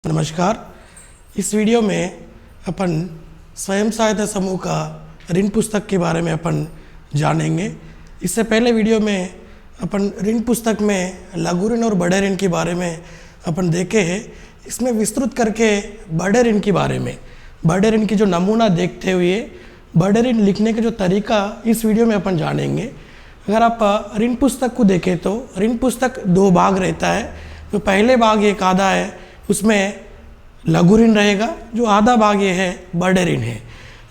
नमस्कार। इस वीडियो में अपन स्वयं सहायता समूह का ऋण पुस्तक के बारे में अपन जानेंगे। इससे पहले वीडियो में अपन ऋण पुस्तक में लघु ऋण और बड़े ऋण के बारे में अपन देखे हैं। इसमें विस्तृत करके बड़े ऋण के बारे में, बड़े ऋण की जो नमूना देखते हुए बड़े ऋण लिखने का जो तरीका इस वीडियो में अपन जानेंगे। अगर आप ऋण पुस्तक को देखें तो ऋण पुस्तक दो भाग रहता है। जो पहले भाग एक आधा है उसमें लघु ऋण रहेगा, जो आधा भाग ये है बड़े ऋण है।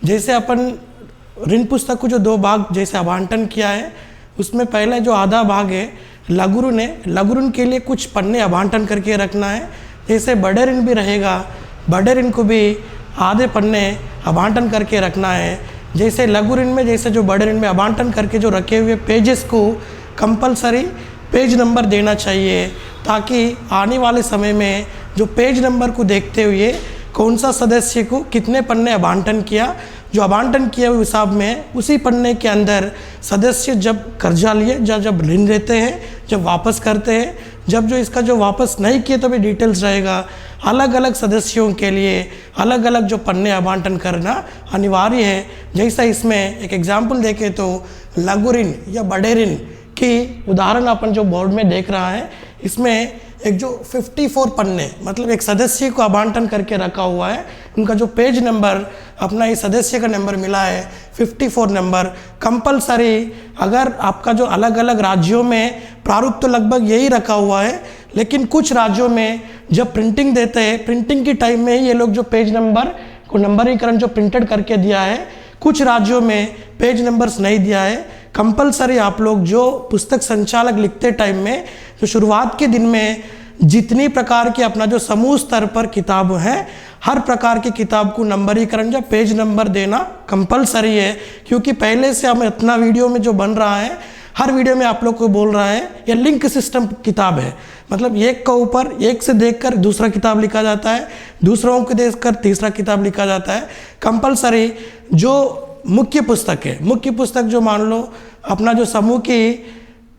जैसे अपन ऋण पुस्तक को जो दो भाग जैसे आवंटन किया है उसमें पहले जो आधा भाग है लघु ऋण है। लघु ऋण के लिए कुछ पन्ने आवंटन करके रखना है। जैसे बड़े ऋण भी रहेगा, बड़े ऋण को भी आधे पन्ने आवंटन करके रखना है। जैसे लघु ऋण में जैसे जो बड़े ऋण में आवंटन करके जो रखे हुए पेजेस को कंपलसरी पेज नंबर देना चाहिए, ताकि आने वाले समय में जो पेज नंबर को देखते हुए कौन सा सदस्य को कितने पन्ने आवंटन किया, जो आवंटन किया हुए हिसाब में उसी पन्ने के अंदर सदस्य जब कर्जा लिए जब ऋण लेते हैं, जब वापस करते हैं, जब जो इसका जो वापस नहीं किए तो भी डिटेल्स रहेगा। अलग अलग सदस्यों के लिए अलग अलग जो पन्ने आवंटन करना अनिवार्य है। जैसा इसमें एक एग्जाम्पल देखें तो लघु ऋण या बड़े ऋण की उदाहरण अपन जो बोर्ड में देख रहा है, इसमें एक जो 54 पन्ने मतलब एक सदस्य को आवंटन करके रखा हुआ है। उनका जो पेज नंबर अपना इस सदस्य का नंबर मिला है 54 नंबर कंपलसरी। अगर आपका जो अलग अलग राज्यों में प्रारूप तो लगभग यही रखा हुआ है, लेकिन कुछ राज्यों में जब प्रिंटिंग देते हैं प्रिंटिंग की टाइम में ये लोग जो पेज नंबर को नंबरीकरण जो प्रिंटेड करके दिया है, कुछ राज्यों में पेज नंबर्स नहीं दिया है। कंपलसरी आप लोग जो पुस्तक संचालक लिखते टाइम में जो शुरुआत के दिन में जितनी प्रकार की अपना जो समूह स्तर पर किताब है, हर प्रकार की किताब को नंबरीकरण या पेज नंबर देना कंपलसरी है। क्योंकि पहले से हम इतना वीडियो में जो बन रहा है, हर वीडियो में आप लोग को बोल रहा है ये लिंक सिस्टम किताब है। मतलब एक का ऊपर एक से देखकर दूसरा किताब लिखा जाता है, दूसरों को देखकर तीसरा किताब लिखा जाता है। कंपलसरी जो मुख्य पुस्तक है, मुख्य पुस्तक जो मान लो अपना जो समूह की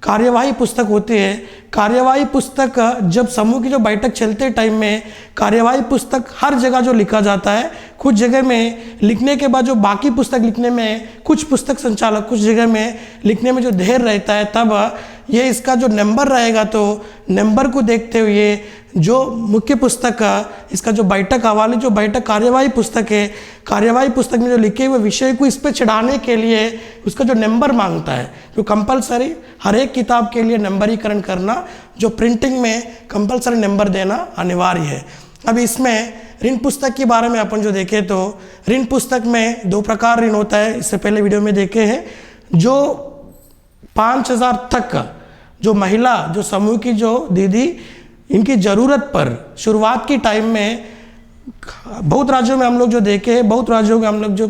कार्यवाही पुस्तक होती है, कार्यवाही पुस्तक जब समूह की जो बैठक चलते टाइम में कार्यवाही पुस्तक हर जगह जो लिखा जाता है, कुछ जगह में लिखने के बाद जो बाकी पुस्तक लिखने में कुछ पुस्तक संचालक कुछ जगह में लिखने में जो देर रहता है, तब ये इसका जो नंबर रहेगा तो नंबर को देखते हुए जो मुख्य पुस्तक का इसका जो बैठक हवाले जो बैठक कार्यवाही पुस्तक है, कार्यवाही पुस्तक में जो लिखे हुए विषय को इस पर चढ़ाने के लिए उसका जो नंबर मांगता है, जो कंपलसरी हर एक किताब के लिए नंबरीकरण करना, जो प्रिंटिंग में कंपलसरी नंबर देना अनिवार्य है। अब इसमें ऋण पुस्तक के बारे में अपन जो देखें तो ऋण पुस्तक में दो प्रकार ऋण होता है। इससे पहले वीडियो में देखे हैं। जो 5,000 तक जो महिला जो समूह की जो दीदी इनकी ज़रूरत पर शुरुआत की टाइम में बहुत राज्यों में हम लोग जो देखे, बहुत राज्यों में हम लोग जो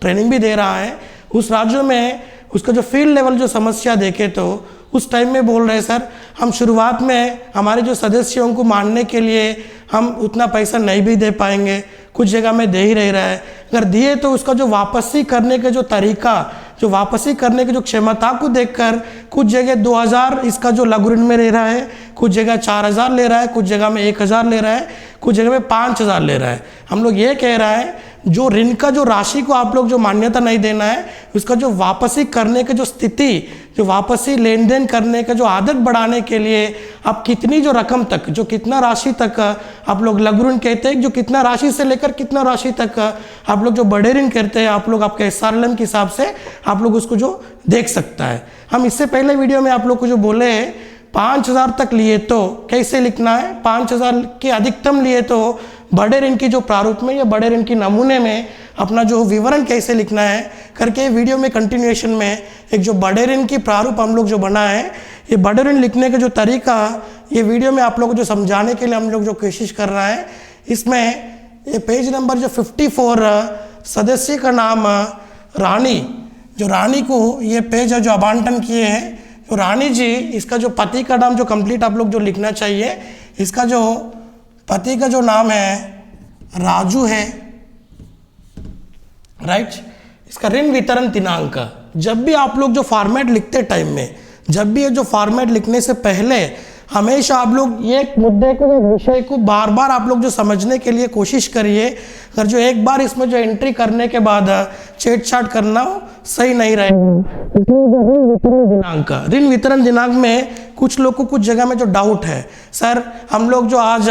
ट्रेनिंग भी दे रहा है, उस राज्यों में उसका जो फील्ड लेवल जो समस्या देखे तो उस टाइम में बोल रहे सर हम शुरुआत में हमारे जो सदस्यों को मानने के लिए हम उतना पैसा नहीं भी दे पाएंगे, कुछ जगह में दे ही रह रहा है। अगर दिए तो उसका जो वापसी करने का जो तरीका, जो वापसी करने की जो क्षमता को देखकर कुछ जगह 2,000 इसका जो लघु ऋण में ले रहा है, कुछ जगह 4,000 ले रहा है, कुछ जगह में 1,000 ले रहा है, कुछ जगह में 5,000 ले रहा है। हम लोग ये कह रहा है जो ऋण का जो राशि को आप लोग जो मान्यता नहीं देना है, उसका जो वापसी करने की जो स्थिति, जो वापसी लेन देन करने का जो आदत बढ़ाने के लिए आप कितनी जो रकम तक, जो कितना राशि तक आप लोग लघु ऋण कहते हैं, जो कितना राशि से लेकर कितना राशि तक आप लोग जो बड़े ऋण कहते हैं, आप लोग आपके SRLM के हिसाब से आप लोग उसको जो देख सकता है। हम इससे पहले वीडियो में आप लोग को जो बोले 5,000 तक लिए तो कैसे लिखना है, 5,000 के अधिकतम लिए तो बड़े ऋण की जो प्रारूप में या बड़े ऋण की नमूने में अपना जो विवरण कैसे लिखना है करके वीडियो में कंटिन्यूएशन में एक जो बड़े ऋण की प्रारूप हम लोग जो बना है, ये बड़े ऋण लिखने का जो तरीका ये वीडियो में आप लोगों को जो समझाने के लिए हम लोग जो कोशिश कर रहा है। इसमें ये पेज नंबर जो 54 सदस्य का नाम रानी, जो रानी को ये पेज है जो आवंटन किए हैं, तो रानी जी इसका जो पति का नाम जो कंप्लीट आप लोग जो लिखना चाहिए, इसका जो पति का जो नाम है राजू है, राइट। इसका ऋण वितरण दिनांक, जब भी आप लोग जो फॉर्मेट लिखते टाइम में, जब भी ये जो फॉर्मेट लिखने से पहले हमेशा आप लोग ये मुद्दे को, विषय को बार बार आप लोग जो समझने के लिए कोशिश करिए। अगर जो एक बार इसमें जो एंट्री करने के बाद छेड़छाड़ करना हो सही नहीं रहेगा। इसलिए जो ऋण वितरण दिनांक में कुछ लोग को कुछ जगह में जो डाउट है, सर हम लोग जो आज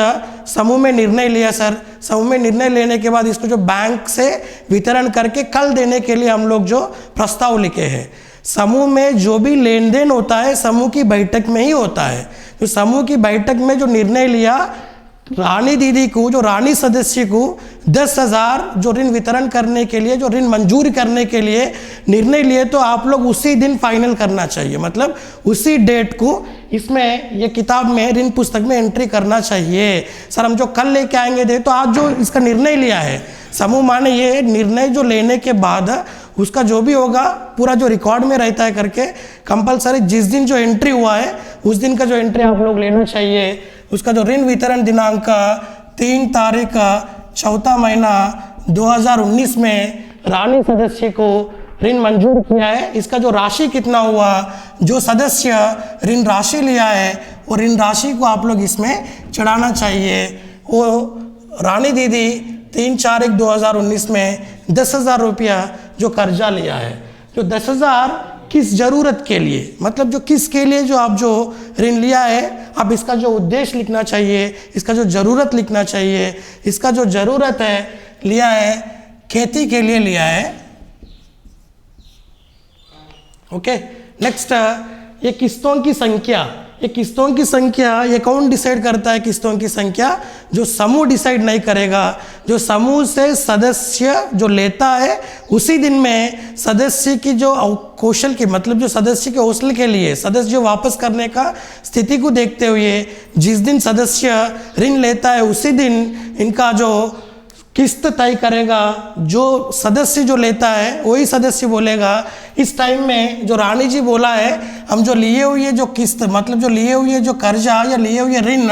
समूह में निर्णय लिया, सर समूह में निर्णय लेने के बाद इसको जो बैंक से वितरण करके कल देने के लिए हम लोग जो प्रस्ताव लिखे हैं। समूह में जो भी लेन देन होता है समूह की बैठक में ही होता है। तो समूह की बैठक में जो निर्णय लिया, रानी दीदी को, जो रानी सदस्य को 10,000 जो ऋण वितरण करने के लिए, जो ऋण मंजूर करने के लिए निर्णय लिए, तो आप लोग उसी दिन फाइनल करना चाहिए। मतलब उसी डेट को इसमें ये किताब में, ऋण पुस्तक में एंट्री करना चाहिए। सर हम जो कल लेके आएंगे दे, तो आज जो इसका निर्णय लिया है समूह, माने ये निर्णय जो लेने के बाद उसका जो भी होगा पूरा जो रिकॉर्ड में रहता है करके कंपलसरी जिस दिन जो एंट्री हुआ है उस दिन का जो एंट्री आप लोग लेना चाहिए। उसका जो ऋण वितरण दिनांक 3 तारीख 4 महीना 2019 में रानी सदस्य को ऋण मंजूर किया है। इसका जो राशि कितना हुआ, जो सदस्य ऋण राशि लिया है वो ऋण राशि को आप लोग इसमें चढ़ाना चाहिए। वो रानी दीदी 3/4/2019 में 10,000 रुपया जो कर्जा लिया है, जो 10,000 किस जरूरत के लिए, मतलब जो किसके लिए जो आप जो ऋण लिया है, अब इसका जो उद्देश्य लिखना चाहिए, इसका जो जरूरत लिखना चाहिए। इसका जो जरूरत है लिया है खेती के लिए लिया है। ओके, नेक्स्ट ये किस्तों की संख्या। ये किस्तों की संख्या ये कौन डिसाइड करता है? किस्तों की संख्या जो समूह डिसाइड नहीं करेगा। जो समूह से सदस्य जो लेता है उसी दिन में सदस्य की जो कौशल की, मतलब जो सदस्य के हौसले के लिए सदस्य जो वापस करने का स्थिति को देखते हुए जिस दिन सदस्य ऋण लेता है उसी दिन इनका जो किस्त तय करेगा। जो सदस्य जो लेता है वही सदस्य बोलेगा। इस टाइम में जो रानी जी बोला है, हम जो लिए हुए जो किस्त, मतलब जो लिए हुए जो कर्जा या लिए हुए ऋण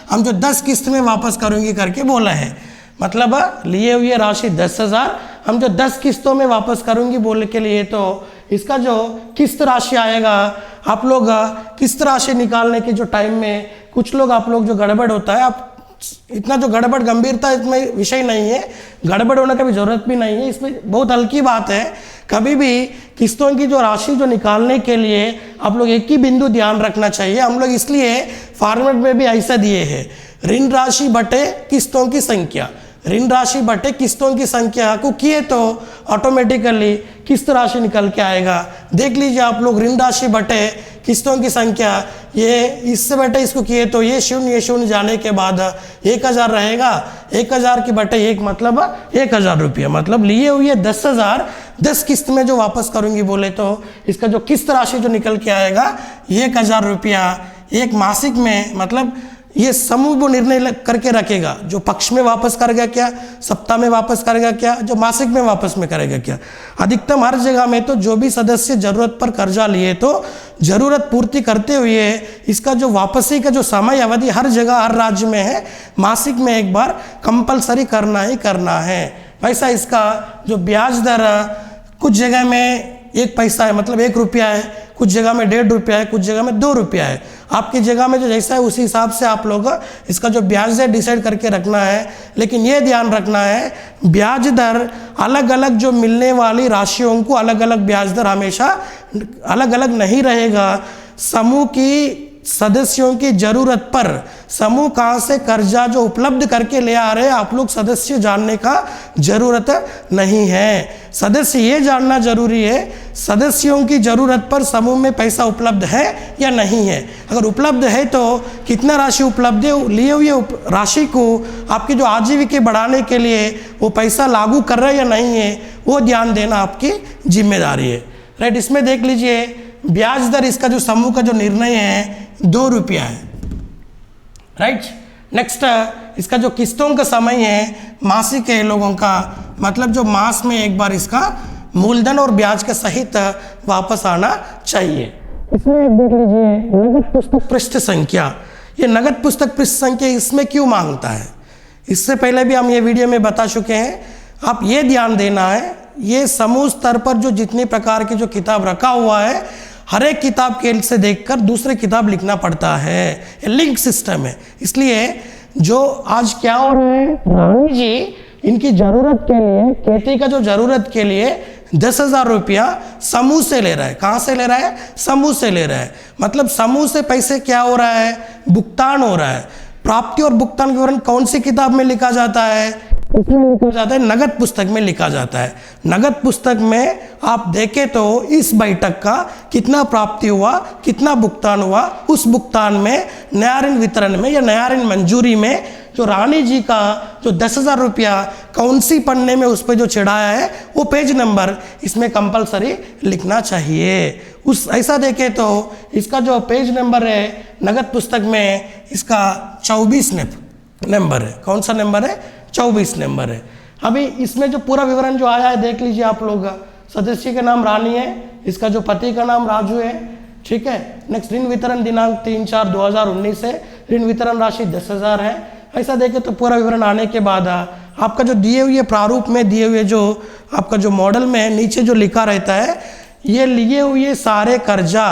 हम जो 10 किस्त में वापस करूँगी करके बोला है। मतलब लिए हुए राशि 10,000 हम जो 10 किस्तों में वापस करूँगी बोलने के लिए, तो इसका जो किस्त राशि आएगा, आप लोग किस्त राशि निकालने के जो टाइम में कुछ लोग आप लोग जो गड़बड़ होता है, आप इतना जो गड़बड़ गंभीरता इसमें विषय नहीं है, गड़बड़ होने का भी जरूरत भी नहीं है, इसमें बहुत हल्की बात है। कभी भी किस्तों की जो राशि जो निकालने के लिए आप लोग एक ही बिंदु ध्यान रखना चाहिए। हम लोग इसलिए फॉर्मेट में भी ऐसा दिए हैं, ऋण राशि बटे किस्तों की संख्या। ऋण राशि बटे किस्तों की संख्या को किए तो ऑटोमेटिकली किस्त राशि निकल के आएगा। देख लीजिए आप लोग, ऋण राशि बटे किस्तों की संख्या, ये इससे बटे इसको किए तो ये शून्य जाने के बाद 1,000 रहेगा। 1,000 की बटे 1 मतलब 1,000 रुपया। मतलब लिए हुए 10,000 10 किस्त में जो वापस करूंगी बोले तो इसका जो किस्त राशि जो निकल के आएगा 1,000 रुपया एक मासिक में। मतलब ये समूह वो निर्णय करके रखेगा, जो पक्ष में वापस करेगा क्या, सप्ताह में वापस करेगा क्या, जो मासिक में वापस में करेगा क्या। अधिकतम हर जगह में तो जो भी सदस्य जरूरत पर कर्जा लिए तो जरूरत पूर्ति करते हुए इसका जो वापसी का जो समय अवधि हर जगह हर राज्य में है, मासिक में एक बार कंपलसरी करना ही करना है। वैसा इसका जो ब्याज दर कुछ जगह में 1 पैसा है, मतलब 1 रुपया है, कुछ जगह में 1.5 रुपया है, कुछ जगह में 2 रुपया है। आपकी जगह में जो जैसा है उसी हिसाब से आप लोग इसका जो ब्याज दर डिसाइड करके रखना है। लेकिन ये ध्यान रखना है, ब्याज दर अलग अलग जो मिलने वाली राशियों को अलग अलग ब्याज दर हमेशा अलग अलग नहीं रहेगा। समूह की सदस्यों की जरूरत पर समूह कहाँ से कर्जा जो उपलब्ध करके ले आ रहे हैं आप लोग सदस्य जानने का जरूरत नहीं है। सदस्य ये जानना जरूरी है सदस्यों की जरूरत पर समूह में पैसा उपलब्ध है या नहीं है। अगर उपलब्ध है तो कितना राशि उपलब्ध है, लिए हुए राशि को आपकी जो आजीविका बढ़ाने के लिए वो पैसा लागू कर रहे हैं या नहीं है, वो ध्यान देना आपकी जिम्मेदारी है। राइट, इसमें देख लीजिए ब्याज दर इसका जो समूह का जो निर्णय है 2 रुपया है। राइट, नेक्स्ट इसका जो किस्तों का समय है मासिक है लोगों का, मतलब जो मास में एक बार इसका मूलधन और ब्याज के सहित वापस आना चाहिए। इसमें देख लीजिए नगद पुस्तक पृष्ठ संख्या। ये नगद पुस्तक पृष्ठ संख्या इसमें क्यों मांगता है, इससे पहले भी हम ये वीडियो में बता चुके हैं। आप ये ध्यान देना है, ये समूह स्तर पर जो जितनी प्रकार की जो किताब रखा हुआ है हर एक किताब के से देखकर दूसरे किताब लिखना पड़ता है, ये लिंक सिस्टम है। इसलिए जो आज क्या हो रहा है, रानी जी इनकी ज़रूरत के लिए, खेती का जो ज़रूरत के लिए 10,000 रुपया समूह से ले रहा है। कहाँ से ले रहा है? समूह से ले रहा है। मतलब समूह से पैसे क्या हो रहा है, भुगतान हो रहा है। प्राप्ति और भुगतान के विवरण कौन सी किताब में लिखा जाता है? इसमें लिखा जाता है, नगद पुस्तक में लिखा जाता है। नगद पुस्तक में आप देखें तो इस बैठक का कितना प्राप्ति हुआ, कितना भुगतान हुआ, उस भुगतान में नया ऋण वितरण में या नया ऋण मंजूरी में जो रानी जी का जो 10,000 रुपया कौन सी पन्ने में उस पर जो चढ़ाया है वो पेज नंबर इसमें कंपलसरी लिखना चाहिए। उस ऐसा देखें तो इसका जो पेज नंबर है नगद पुस्तक में, इसका 24 नंबर है। कौन सा नंबर है? 24 नंबर है। अभी इसमें जो पूरा विवरण जो आया है देख लीजिए आप लोग। सदस्य का नाम रानी है, इसका जो पति का नाम राजू है, ठीक है। नेक्स्ट ऋण वितरण दिनांक 3/4/2019 है, ऋण वितरण राशि 10,000 है। ऐसा देखें तो पूरा विवरण आने के बाद आपका जो दिए हुए प्रारूप में दिए हुए जो आपका जो मॉडल में नीचे जो लिखा रहता है, ये लिए हुए सारे कर्जा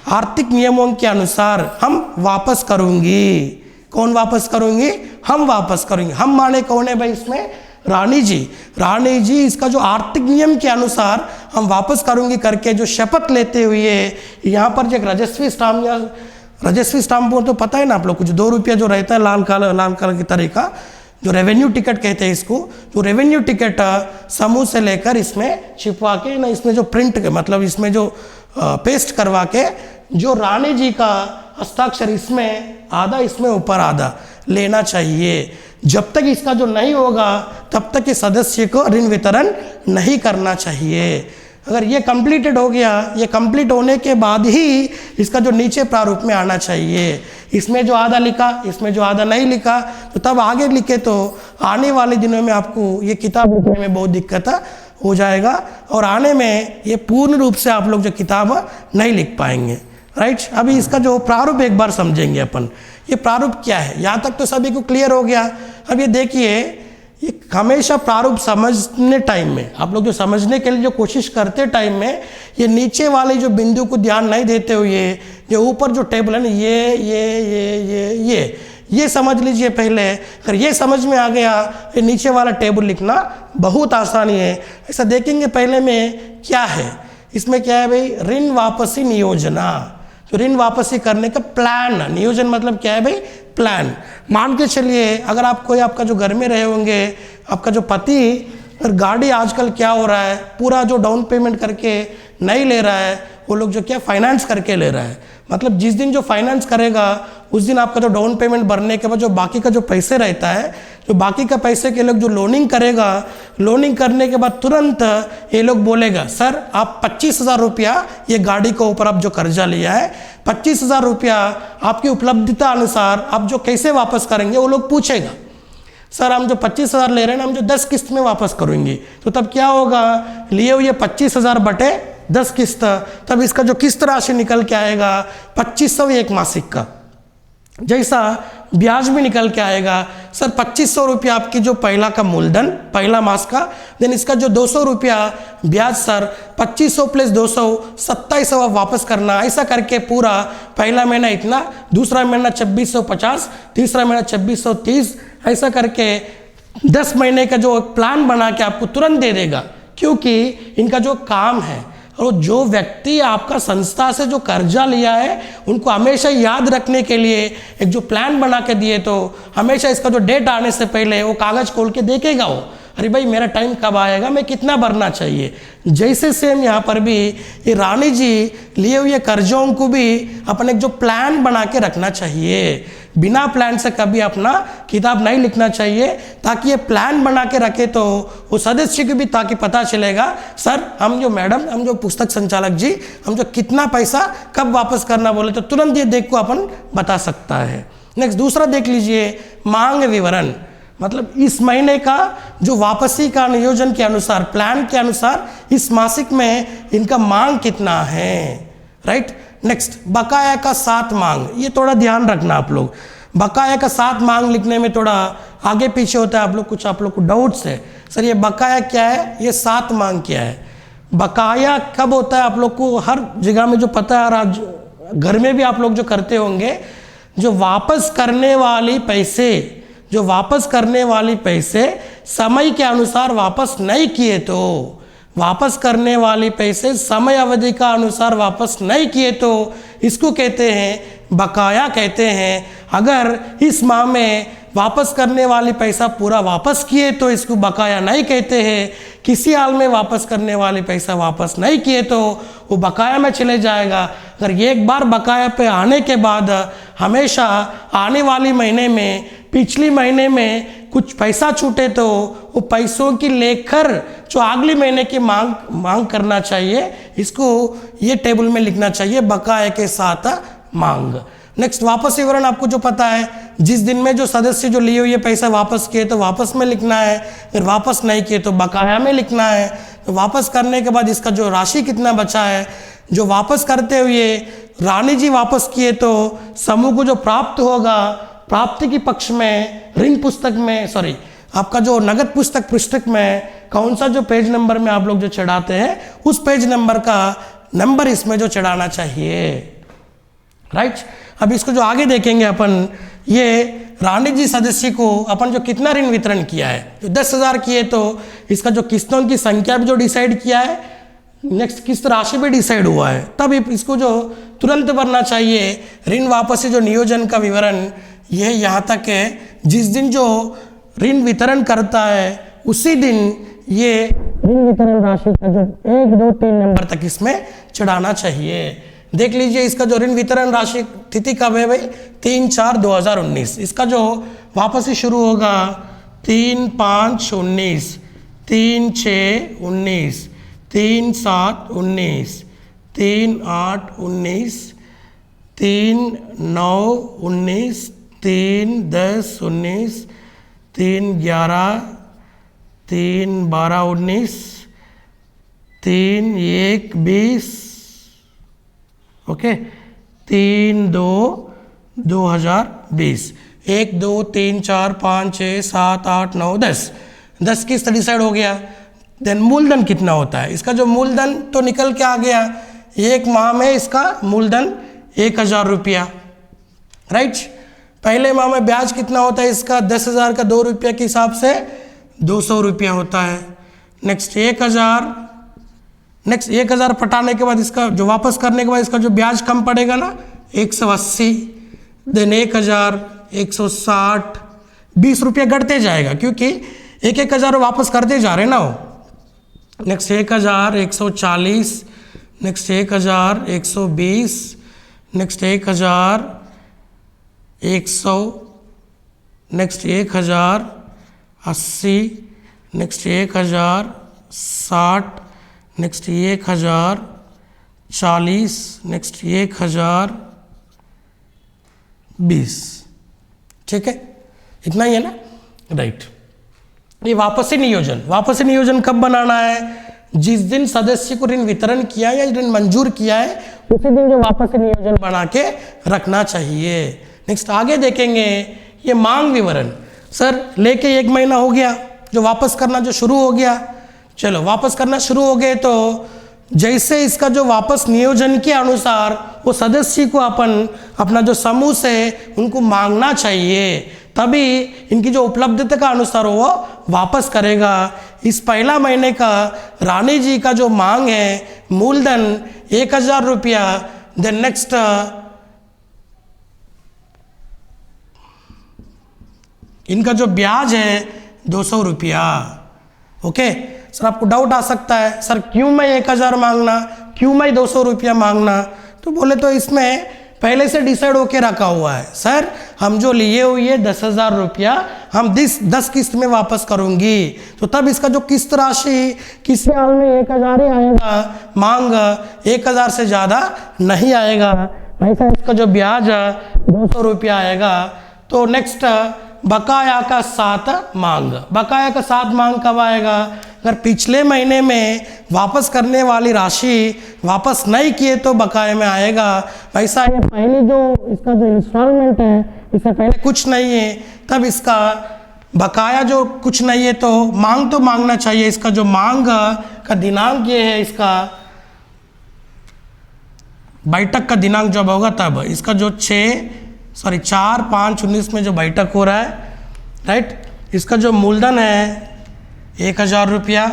आर्थिक नियमों के अनुसार हम वापस करूंगी। कौन वापस करूंगी? हम वापस करेंगे। हम माने कौन है भाई इसमें? रानी जी। रानी जी इसका जो आर्थिक नियम के अनुसार हम वापस करूंगी करके जो शपथ लेते हुए यहाँ पर जो एक रजस्वी स्टाम्प या रजस्वी स्टाम्प तो पता है ना आप लोग, कुछ 2 रुपया जो रहता है लाल कलर की तरह का, जो रेवेन्यू टिकट कहते हैं इसको, जो रेवेन्यू टिकट समूह से लेकर इसमें छिपवा के ना, इसमें जो प्रिंट मतलब इसमें जो पेस्ट करवा के जो रानी जी का हस्ताक्षर इसमें आधा, इसमें ऊपर आधा लेना चाहिए। जब तक इसका जो नहीं होगा तब तक इस सदस्य को ऋण वितरण नहीं करना चाहिए। अगर ये कंप्लीटेड हो गया, ये कंप्लीट होने के बाद ही इसका जो नीचे प्रारूप में आना चाहिए। इसमें जो आधा लिखा, इसमें जो आधा नहीं लिखा, तो तब आगे लिखे तो आने वाले दिनों में आपको ये किताब लिखने में बहुत दिक्कत हो जाएगा और आने में ये पूर्ण रूप से आप लोग जो किताब नहीं लिख पाएंगे। राइट, अभी इसका जो प्रारूप एक बार समझेंगे अपन। ये प्रारूप क्या है, यहाँ तक तो सभी को क्लियर हो गया। अब ये देखिए, ये हमेशा प्रारूप समझने टाइम में आप लोग जो समझने के लिए जो कोशिश करते टाइम में ये नीचे वाले जो बिंदु को ध्यान नहीं देते हुए जो ऊपर जो टेबल है ना, ये समझ लीजिए पहले। अगर ये समझ में आ गया, ये नीचे वाला टेबल लिखना बहुत आसानी है। ऐसा देखेंगे पहले में क्या है, इसमें क्या है भाई, ऋण वापसी नियोजना। तो ऋण वापसी करने का प्लान, नियोजन मतलब क्या है भाई, प्लान। मान के चलिए अगर आप कोई आपका जो घर में रहे होंगे, आपका जो पति अगर गाड़ी आजकल क्या हो रहा है, पूरा जो डाउन पेमेंट करके नहीं ले रहा है, वो लोग जो क्या फाइनेंस करके ले रहा है। मतलब जिस दिन जो फाइनेंस करेगा उस दिन आपका जो डाउन पेमेंट भरने के बाद जो बाकी का जो पैसे रहता है, जो बाकी का पैसे के लोग जो लोनिंग करेगा, लोनिंग करने के बाद तुरंत ये लोग बोलेगा सर आप 25,000 रुपया ये गाड़ी के ऊपर आप जो कर्जा लिया है 25,000 रुपया आपकी उपलब्धता अनुसार आप जो कैसे वापस करेंगे, वो लोग पूछेगा। सर हम जो 25,000 ले रहे हैं ना, हम जो 10 किस्त में वापस करेंगे। तो तब क्या होगा, लिए हुए 25,000 बटे 10 किस्त, तब इसका जो किस्त राशि निकल के आएगा 2500 एक मासिक का, जैसा ब्याज भी निकल के आएगा। सर 2500 रुपया आपकी जो पहला का मूलधन, पहला मास का, देन इसका जो 200 रुपया ब्याज, सर 2500 प्लस 200 2700 आप वापस करना। ऐसा करके पूरा पहला महीना इतना, दूसरा महीना 2650, तीसरा महीना 2630, ऐसा करके 10 महीने का जो प्लान बना के आपको तुरंत दे देगा। क्योंकि इनका जो काम है, और जो व्यक्ति आपका संस्था से जो कर्जा लिया है उनको हमेशा याद रखने के लिए एक जो प्लान बना के दिए, तो हमेशा इसका जो डेट आने से पहले वो कागज़ खोल के देखेगा वो, अरे भाई मेरा टाइम कब आएगा, मैं कितना भरना चाहिए। जैसे सेम यहाँ पर भी ये रानी जी लिए हुए कर्जों को भी अपन एक जो प्लान बना के रखना चाहिए। बिना प्लान से कभी अपना किताब नहीं लिखना चाहिए, ताकि ये प्लान बना के रखे तो वो सदस्य को भी ताकि पता चलेगा सर हम जो मैडम, हम जो पुस्तक संचालक जी, हम जो कितना पैसा कब वापस करना बोले तो तुरंत ये देख को अपन बता सकता है। नेक्स्ट दूसरा देख लीजिए, मांग विवरण। मतलब इस महीने का जो वापसी का नियोजन के अनुसार, प्लान के अनुसार इस मासिक में इनका मांग कितना है। राइट, नेक्स्ट बकाया का 7 मांग, ये थोड़ा ध्यान रखना आप लोग। बकाया का 7 मांग लिखने में थोड़ा आगे पीछे होता है, आप लोग को डाउट्स है, सर ये बकाया क्या है, ये 7 मांग क्या है। बकाया कब होता है आप लोग को हर जगह में जो पता है, आज घर में भी आप लोग जो करते होंगे, जो वापस करने वाली पैसे, जो वापस करने वाली पैसे समय के अनुसार वापस नहीं किए तो, वापस करने वाली पैसे समय अवधि का अनुसार वापस नहीं किए तो इसको कहते हैं बकाया कहते हैं। अगर इस माह में वापस करने वाली पैसा पूरा वापस किए तो इसको बकाया नहीं कहते हैं। किसी हाल में वापस करने वाली पैसा वापस नहीं किए तो वो बकाया में चले जाएगा। अगर एक बार बकाया पे आने के बाद हमेशा आने वाली महीने में, पिछली महीने में कुछ पैसा छूटे तो वो पैसों की लेकर जो अगले महीने की मांग करना चाहिए, इसको ये टेबल में लिखना चाहिए बकाया के साथ मांग। नेक्स्ट वापस विवरण आपको जो पता है, जिस दिन में जो सदस्य जो लिए हुए पैसा वापस किए तो वापस में लिखना है, फिर वापस नहीं किए तो बकाया में लिखना है। तो वापस करने के बाद इसका जो राशि कितना बचा है, जो वापस करते हुए रानी जी वापस किए तो समूह को जो प्राप्त होगा, प्राप्ति की पक्ष में ऋण पुस्तक में, सॉरी आपका जो नगद पुस्तक पृष्ठक में कौन सा जो पेज नंबर में आप लोग जो चढ़ाते हैं, उस पेज नंबर का नंबर इसमें जो चढ़ाना चाहिए, राइट। अब इसको जो आगे देखेंगे अपन, ये रानी जी सदस्य को अपन जो कितना ऋण वितरण किया है, जो 10,000 किए तो इसका जो किस्तों की संख्या भी जो डिसाइड किया है, नेक्स्ट किस्त राशि भी डिसाइड हुआ है, तब इसको जो तुरंत भरना चाहिए। ऋण वापसी जो नियोजन का विवरण यह यहाँ तक है, जिस दिन जो ऋण वितरण करता है उसी दिन ये ऋण वितरण राशि का जो 1, 2, 3 नंबर तक इसमें चढ़ाना चाहिए। देख लीजिए इसका जो ऋण वितरण राशि तिथि कब है भाई, 3/4/2019। इसका जो वापसी शुरू होगा 3/5/19, 3/6/19, 3/7/19, 3/8/19, 3/9/19, 3/10/19, 3/11, 3/12/19, 3/1/20, ओके, 3/2/2020, 1, 2, 3, 4, 5, 6, 7, 8, 9, 10 किस्त डिसाइड हो गया। देन मूलधन कितना होता है, इसका जो मूलधन तो निकल के आ गया, एक माह में इसका मूलधन 1,000 रुपया, राइट। पहले माह में ब्याज कितना होता है इसका, 10,000 का 2 रुपया के हिसाब से 200 रुपया होता है। नेक्स्ट 1,000 पटाने के बाद इसका जो वापस करने के बाद इसका जो ब्याज कम पड़ेगा ना, 180, देन 1,000, 160, 20 रुपया घटते जाएगा क्योंकि 1,000 वापस करते जा रहे ना हो। Next 1,000, 140, next 1,000, 120, next 1,000, 100, next 1,080, next 1,060, next 1,040, next 1,020, ठीक है, इतना ही है ना, राइट। ये वापसी नियोजन कब बनाना है, जिस दिन सदस्य को ऋण वितरण किया या ऋण मंजूर किया है उसी दिन जो वापसी नियोजन बना के रखना चाहिए। नेक्स्ट आगे देखेंगे ये मांग विवरण। सर लेके 1 महीना हो गया, जो वापस करना जो शुरू हो गया, चलो वापस करना शुरू हो गए तो जैसे इसका जो वापस नियोजन के अनुसार वो सदस्य को अपना जो समूह से उनको मांगना चाहिए, तभी इनकी जो उपलब्धता का अनुसार वो वापस करेगा। इस पहला महीने का रानी जी का जो मांग है मूलधन 1,000 रुपया, देन नेक्स्ट इनका जो ब्याज है 200 रुपया। ओके सर, आपको डाउट आ सकता है सर क्यों मैं 1,000 मांगना, क्यों मैं 200 रुपया मांगना, तो बोले तो इसमें पहले से डिसाइड होके रखा हुआ है। सर हम जो लिए हुए 10,000 रुपया हम 10 किस्त में वापस करूंगी, तो तब इसका जो किस्त राशि किसी हाल में 1,000 ही आएगा, मांग 1,000 से ज़्यादा नहीं आएगा। ऐसा इसका जो ब्याज 200 रुपया आएगा। तो नेक्स्ट बकाया का 7 मांग, बकाया का 7 मांग कब आएगा, अगर पिछले महीने में वापस करने वाली राशि वापस नहीं किए तो बकाया में आएगा। पैसा ये पहले जो इसका जो इंस्टॉलमेंट है इससे पहले कुछ नहीं है, तब इसका बकाया जो कुछ नहीं है तो मांग तो मांगना चाहिए। इसका जो मांग का दिनांक ये है, इसका बैठक का दिनांक जब होगा तब इसका जो 4/5/19 में जो बैठक हो रहा है, राइट, इसका जो मूलधन है 1000 रुपया,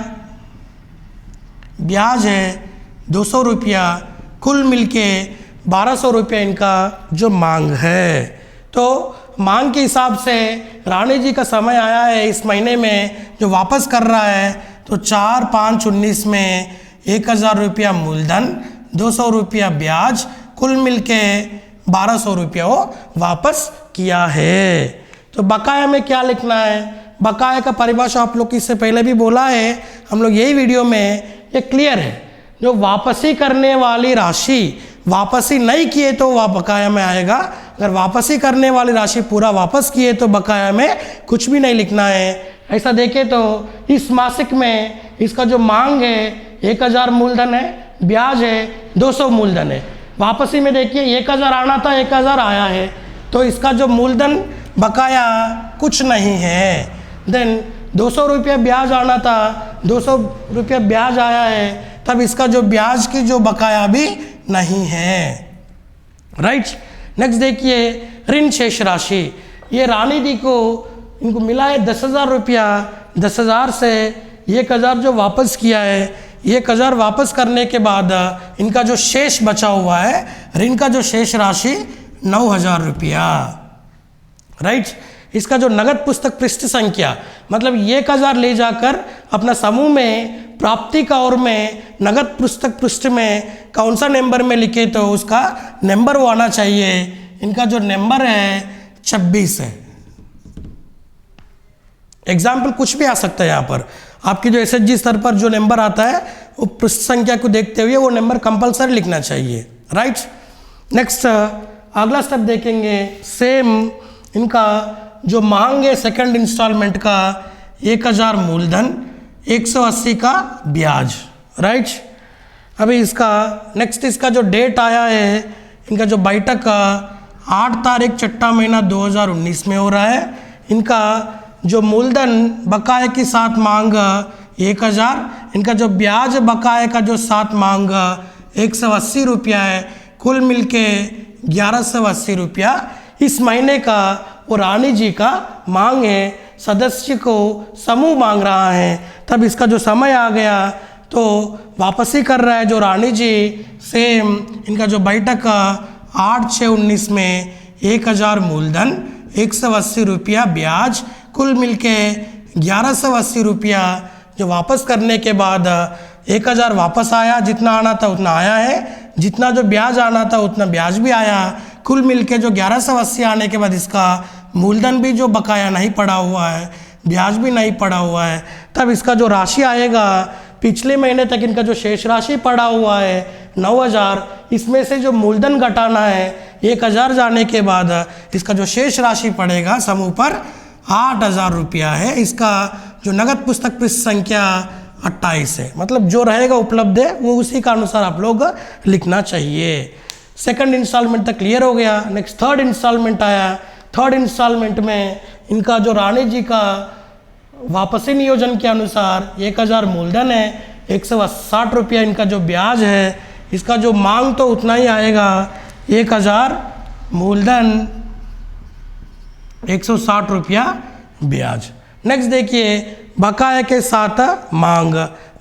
ब्याज है 200 रुपया, कुल मिलके 1200 रुपया इनका जो मांग है। तो मांग के हिसाब से रानी जी का समय आया है इस महीने में जो वापस कर रहा है, तो 4/5/19 में 1000 रुपया मूलधन, 200 रुपया ब्याज, कुल मिलके 1200 रुपया वो वापस किया है। तो बकाया में क्या लिखना है, बकाया का परिभाषा आप लोग इससे पहले भी बोला है, हम लोग यही वीडियो में ये क्लियर है। जो वापसी करने वाली राशि वापसी नहीं किए तो वह बकाया में आएगा, अगर वापसी करने वाली राशि पूरा वापस किए तो बकाया में कुछ भी नहीं लिखना है। ऐसा देखें तो इस मासिक में इसका जो मांग है 1000 मूलधन है, ब्याज है 200 मूलधन है। वापसी में देखिए 1000 आना था, 1000 आया है, तो इसका जो मूलधन बकाया कुछ नहीं है। देन 200 रुपया ब्याज आना था, 200 रुपया ब्याज आया है, तब इसका जो ब्याज की जो बकाया भी नहीं है, राइट। नेक्स्ट देखिए ऋण शेष राशि, ये रानी दी को इनको मिला है 10,000 रुपया, 10,000 से 1,000 जो वापस किया है, 1,000 वापस करने के बाद इनका जो शेष बचा हुआ है, ऋण का जो शेष राशि 9,000 रुपया, राइट। इसका जो नगद पुस्तक पृष्ठ संख्या, मतलब 1,000 ले जाकर अपना समूह में प्राप्ति का और में नगद पुस्तक पृष्ठ में कौन सा नंबर में लिखे तो उसका नंबर वो आना चाहिए। इनका जो नंबर है 26 है। एग्जाम्पल कुछ भी आ सकता है यहाँ पर, आपकी जो एसएचजी स्तर पर जो नंबर आता है वो पृष्ठ संख्या को देखते हुए वो नंबर कंपलसरी लिखना चाहिए, राइट। नेक्स्ट अगला स्टेप देखेंगे, सेम इनका जो मांग है सेकंड इंस्टॉलमेंट का 1,000 मूलधन, 180 का ब्याज, राइट। अभी इसका नेक्स्ट इसका जो डेट आया है, इनका जो बैठक का 8 तारीख 6वां महीना 2019 में हो रहा है। इनका जो मूलधन बकाये के साथ मांग 1,000, इनका जो ब्याज बकाये का जो साथ मांग 180 रुपया है, कुल मिलके 1180 रुपया इस महीने का वो रानी जी का मांग है। सदस्य को समूह मांग रहा है, तब इसका जो समय आ गया तो वापसी कर रहा है जो रानी जी। सेम इनका जो बैठक का 8/6/19 में 1,000 मूलधन, 180 रुपया ब्याज, कुल मिलके 1180 रुपया जो वापस करने के बाद 1,000 वापस आया, जितना आना था उतना आया है, जितना जो ब्याज आना था उतना ब्याज भी आया, कुल मिलके जो 1180 आने के बाद इसका मूलधन भी जो बकाया नहीं पड़ा हुआ है, ब्याज भी नहीं पड़ा हुआ है, तब इसका जो राशि आएगा पिछले महीने तक इनका जो शेष राशि पड़ा हुआ है 9,000, इसमें से जो मूलधन घटाना है 1,000 जाने के बाद इसका जो शेष राशि पड़ेगा समूह पर 8,000 रुपया है। इसका जो नगद पुस्तक पृष्ठ संख्या 28 है, मतलब जो रहेगा उपलब्ध है वो उसी का अनुसार आप लोग लिखना चाहिए। सेकंड इंस्टॉलमेंट तक क्लियर हो गया। नेक्स्ट थर्ड इंस्टॉलमेंट आया। थर्ड इंस्टॉलमेंट में इनका जो रानी जी का वापसी नियोजन के अनुसार 1,000 मूलधन है, 160 रुपया इनका जो ब्याज है, इसका जो मांग तो उतना ही आएगा, 1,000 मूलधन, 160 रुपया ब्याज। नेक्स्ट देखिए बकाया के साथ मांग,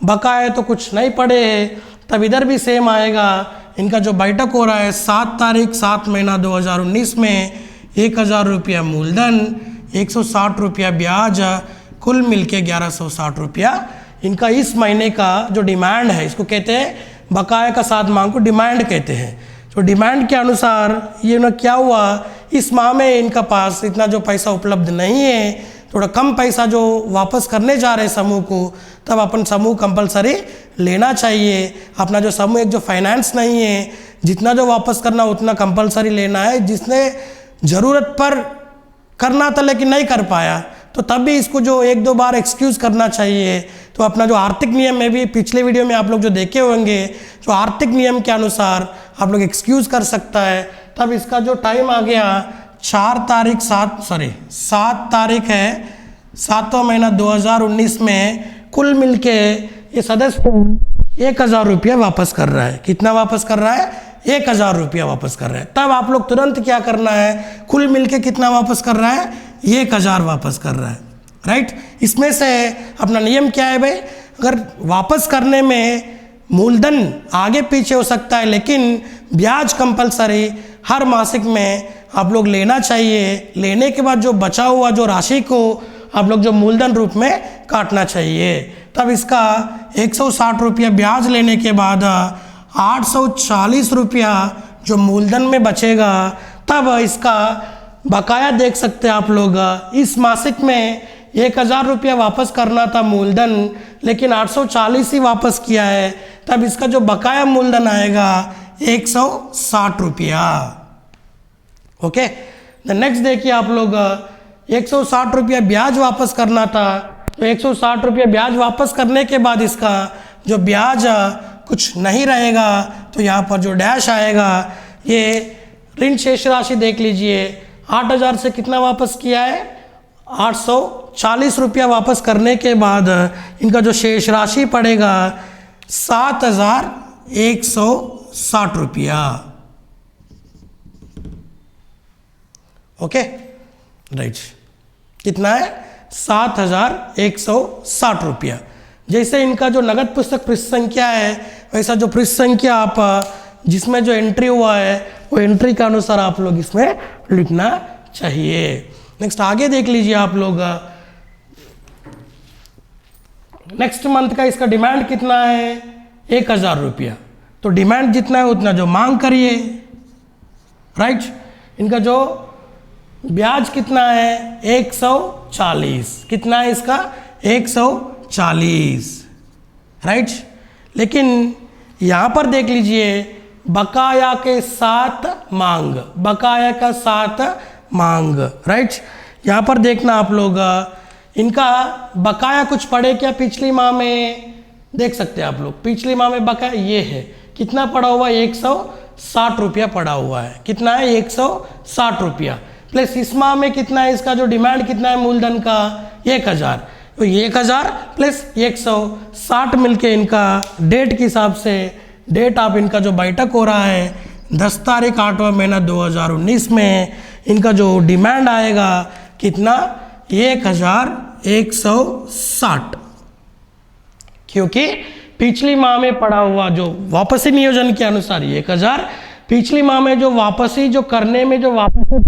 बकाया तो कुछ नहीं पड़े हैं, तब इधर भी सेम आएगा। इनका जो बैठक हो रहा है 7 तारीख 7 महीना 2019 में 1,000 रुपया मूलधन, 160 रुपया ब्याज, कुल मिलके 1160 रुपया इनका इस महीने का जो डिमांड है, इसको कहते हैं बकाया का साथ मांग को डिमांड कहते हैं। तो डिमांड के अनुसार ये ना क्या हुआ, इस माह में इनका पास इतना जो पैसा उपलब्ध नहीं है, थोड़ा कम पैसा जो वापस करने जा रहे समूह को, तब अपन समूह कंपलसरी लेना चाहिए। अपना जो समूह एक जो फाइनेंस नहीं है, जितना जो वापस करना उतना कंपलसरी लेना है। जिसने ज़रूरत पर करना था लेकिन नहीं कर पाया, तो तब भी इसको जो 1-2 बार एक्सक्यूज़ करना चाहिए। तो अपना जो आर्थिक नियम में भी पिछले वीडियो में आप लोग जो देखे होंगे, जो आर्थिक नियम के अनुसार आप लोग एक्सक्यूज़ कर सकता है। तब इसका जो टाइम आ गया 7 तारीख है 7वां महीना 2019 में, कुल मिलके ये सदस्य 1000 रुपया वापस कर रहा है। कितना वापस कर रहा है? 1000 रुपया वापस कर रहा है। तब आप लोग तुरंत क्या करना है, कुल मिलके कितना वापस कर रहा है? 1000 वापस कर रहा है, राइट। इसमें से अपना नियम क्या है भाई, अगर वापस करने में मूलधन आगे पीछे हो सकता है, लेकिन ब्याज कंपलसरी हर मासिक में आप लोग लेना चाहिए। लेने के बाद जो बचा हुआ जो राशि को आप लोग जो मूलधन रूप में काटना चाहिए। तब इसका 160 रुपया ब्याज लेने के बाद 840 रुपया जो मूलधन में बचेगा, तब इसका बकाया देख सकते हैं आप लोग। इस मासिक में 1000 रुपया वापस करना था मूलधन, लेकिन 840 ही वापस किया है। तब इसका जो बकाया मूलधन आएगा 160 रुपया। ओके, द नेक्स्ट देखिए आप लोग, 160 रुपया ब्याज वापस करना था, तो 160 रुपया ब्याज वापस करने के बाद इसका जो ब्याज कुछ नहीं रहेगा, तो यहाँ पर जो डैश आएगा, ये ऋण शेष राशि देख लीजिए। 8000 से कितना वापस किया है? 840 रुपया वापस करने के बाद इनका जो शेष राशि पड़ेगा 7160 रुपया। ओके, राइट, कितना है? 7160 रुपया। जैसे इनका जो नगद पुस्तक पृष्ठ संख्या है, वैसा जो पृष्ठ संख्या आप जिसमें जो एंट्री हुआ है, वो एंट्री के अनुसार आप लोग इसमें लिखना चाहिए। नेक्स्ट आगे देख लीजिए आप लोग, नेक्स्ट मंथ का इसका डिमांड कितना है? 1000 रुपया। तो डिमांड जितना है उतना जो मांग करिए, राइट। इनका जो ब्याज कितना है? 140। कितना है इसका? 140, राइट। लेकिन यहाँ पर देख लीजिए, बकाया के साथ मांग, बकाया का साथ मांग, राइट। यहाँ पर देखना आप लोग, इनका बकाया कुछ पड़े क्या पिछली माह में? देख सकते हैं आप लोग, पिछली माह में बकाया ये है, कितना पड़ा हुआ? 160 रुपया पड़ा हुआ है। कितना है? 160 रुपया। प्लस इस माह में कितना है इसका जो डिमांड कितना है मूलधन का? 1000। तो 1000 प्लस 160 मिलके इनका डेट के हिसाब से, डेट आप इनका जो बैठक हो रहा है 10 तारीख 8वां महीना 2019 में, इनका जो डिमांड आएगा कितना? 1160। क्योंकि पिछली माह में पड़ा हुआ जो वापसी नियोजन के अनुसार 1000, पिछली माह में जो वापसी जो करने में जो वापसी पैसा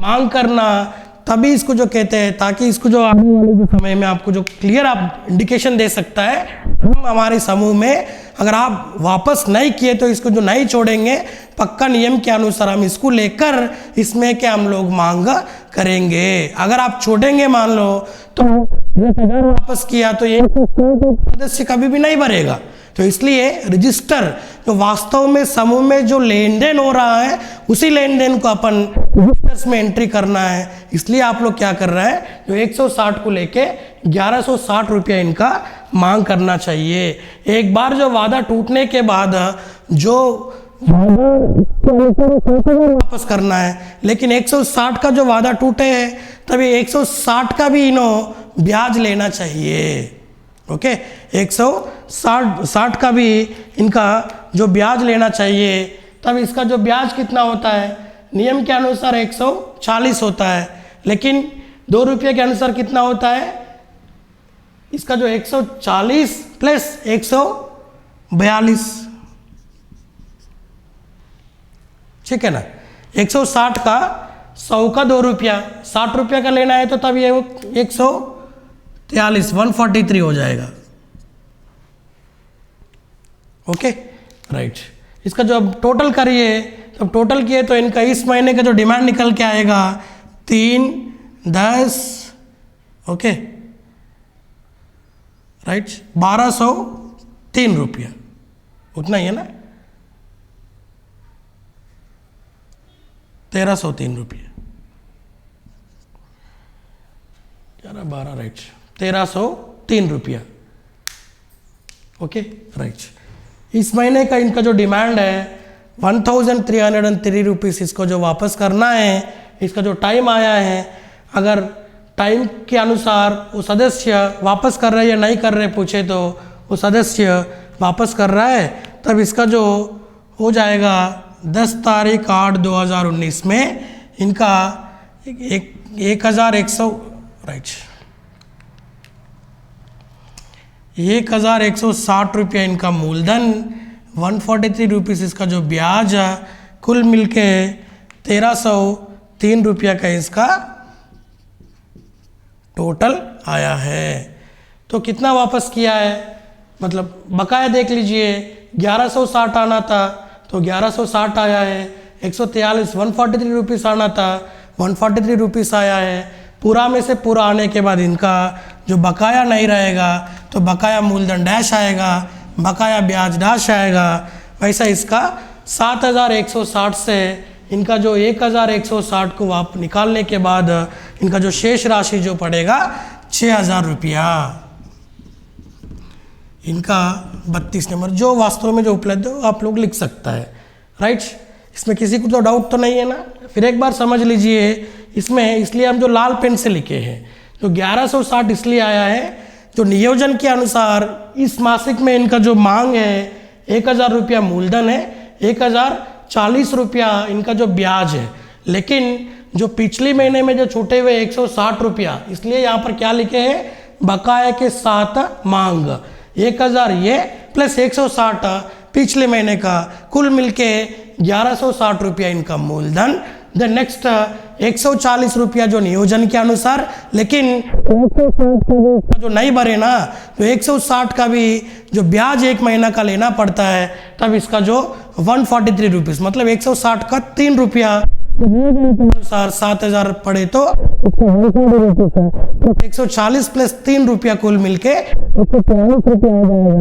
मांग करना, तभी इसको जो कहते हैं, ताकि इसको जो आने वाले जो समय में आपको जो क्लियर आप इंडिकेशन दे सकता है, हम हमारे समूह में अगर आप वापस नहीं किए तो इसको जो नहीं छोड़ेंगे, पक्का नियम के अनुसार हम इसको लेकर इसमें क्या हम लोग मांग करेंगे। अगर आप छोड़ेंगे मान लो तो 1000 वापस किया तो ये सदस्य कभी भी नहीं भरेगा। तो इसलिए रजिस्टर जो वास्तव में समूह में जो लेन देन हो रहा है, उसी लेन देन को अपन रजिस्टर्स में एंट्री करना है। इसलिए आप लोग क्या कर रहे हैं, जो 160 को लेके 1160 रुपया इनका मांग करना चाहिए। एक बार जो वादा टूटने के बाद जो वापस करना है, लेकिन 160 का जो वादा टूटे है तभी 160 का भी इन्हों ब्याज लेना चाहिए। ओके, 160 का भी इनका जो ब्याज लेना चाहिए। तब इसका जो ब्याज कितना होता है? नियम के अनुसार 140 होता है, लेकिन 2 रुपये के अनुसार कितना होता है? इसका जो 140 प्लस 142, ठीक है ना। 160 का 100 का 2 रुपया, 60 रुपया का लेना है तो तब ये 143 143 हो जाएगा। Okay, right. इसका जो अब टोटल करिए, तब टोटल किए तो इनका इस महीने का जो डिमांड निकल के आएगा 310, ओके, राइट, 1203 रुपया, उतना ही है ना, 1303 रुपये, 11 12, राइट, 1303 रुपया। Okay, right. इस महीने का इनका जो डिमांड है 1303 रुपीज़, इसको जो वापस करना है, इसका जो टाइम आया है, अगर टाइम के अनुसार वो सदस्य वापस कर रहे या नहीं कर रहे पूछे तो वो सदस्य वापस कर रहा है, तब इसका जो हो जाएगा 10 तारीख 8/2019 में इनका 1100 राइट 1160 रुपया इनका मूलधन, 143 रुपीज़ इसका जो ब्याज, कुल मिलके 1303 रुपया का इसका टोटल आया है। तो कितना वापस किया है, मतलब बकाया देख लीजिए, 1160 आना था तो 1160 आया है, 143 143 रुपीज़ आना था 143 रुपीज़ आया है। पूरा में से पूरा आने के बाद इनका जो बकाया नहीं रहेगा तो बकाया मूलधन डैश आएगा, बकाया ब्याज डैश आएगा। वैसा इसका 7160 से इनका जो 1160 को आप निकालने के बाद इनका जो शेष राशि जो पड़ेगा 6000 रुपया, इनका 32 नंबर जो वास्तव में जो उपलब्ध है आप लोग लिख सकता है। राइट, इसमें किसी को तो डाउट तो नहीं है ना। फिर एक बार समझ लीजिए, इसमें इसलिए हम जो लाल पेन से लिखे हैं जो 1160 इसलिए आया है, जो नियोजन के अनुसार इस मासिक में इनका जो मांग है 1000 रुपया मूलधन है, 1040 रुपया इनका जो ब्याज है, लेकिन जो पिछले महीने में जो छूटे हुए 160 रुपया, इसलिए यहाँ पर क्या लिखे हैं, बकाया के साथ मांग 1000 ये प्लस 160 पिछले महीने का, कुल मिलके 1160 रुपया इनका मूलधन। द नेक्स्ट 140 रुपया जो नियोजन के अनुसार, लेकिन 160 का जो नहीं भरे ना तो 160 का भी जो ब्याज एक महीना का लेना पड़ता है, तब इसका जो 143 रुपीज़ मतलब 160 का 3 रुपया अनुसार 7000 पड़े तो 140 प्लस 3 रुपया कुल मिलके 140 रुपया आ जाएगा।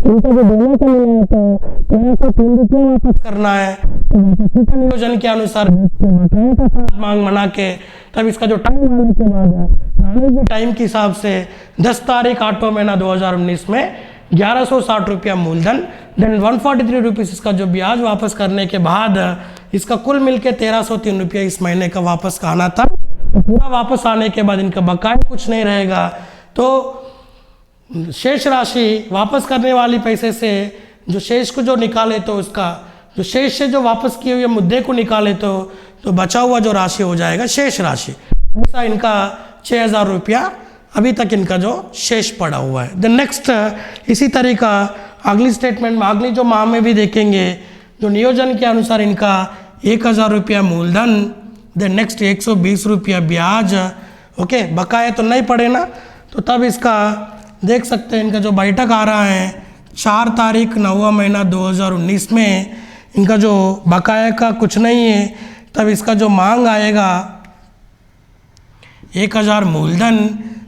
इनका जो देना का मिला तो 3 रुपया वापस करना है, नियोजन के अनुसार का साथ मांग बना के, तब इसका जो टाइम आने के बाद टाइम के हिसाब से 10 तारीख 8वां महीना 2019 में 1160 रुपया मूलधन, देन 143 रुपीज़ इसका जो ब्याज वापस करने के बाद इसका कुल मिलके 1303 रुपया इस महीने का वापस का आना था। तो पूरा वापस आने के बाद इनका बकाया कुछ नहीं रहेगा, तो शेष राशि वापस करने वाली पैसे से जो शेष को जो निकाले तो उसका जो शेष से जो वापस किए हुए मुद्दे को निकाले तो बचा हुआ जो राशि हो जाएगा शेष राशि। ऐसा इनका 6000 रुपया अभी तक इनका जो शेष पड़ा हुआ है। द नेक्स्ट इसी तरीका अगली स्टेटमेंट में अगली जो माह में भी देखेंगे, जो नियोजन के अनुसार इनका 1000 रुपया मूलधन, द नेक्स्ट 120 रुपया ब्याज। ओके, बकाया तो नहीं पड़े ना, तो तब इसका देख सकते हैं इनका जो बैठक आ रहा है 4 तारीख 9वां महीना 2019 में, इनका जो बकाया का कुछ नहीं है, तब इसका जो मांग आएगा 1000 मूलधन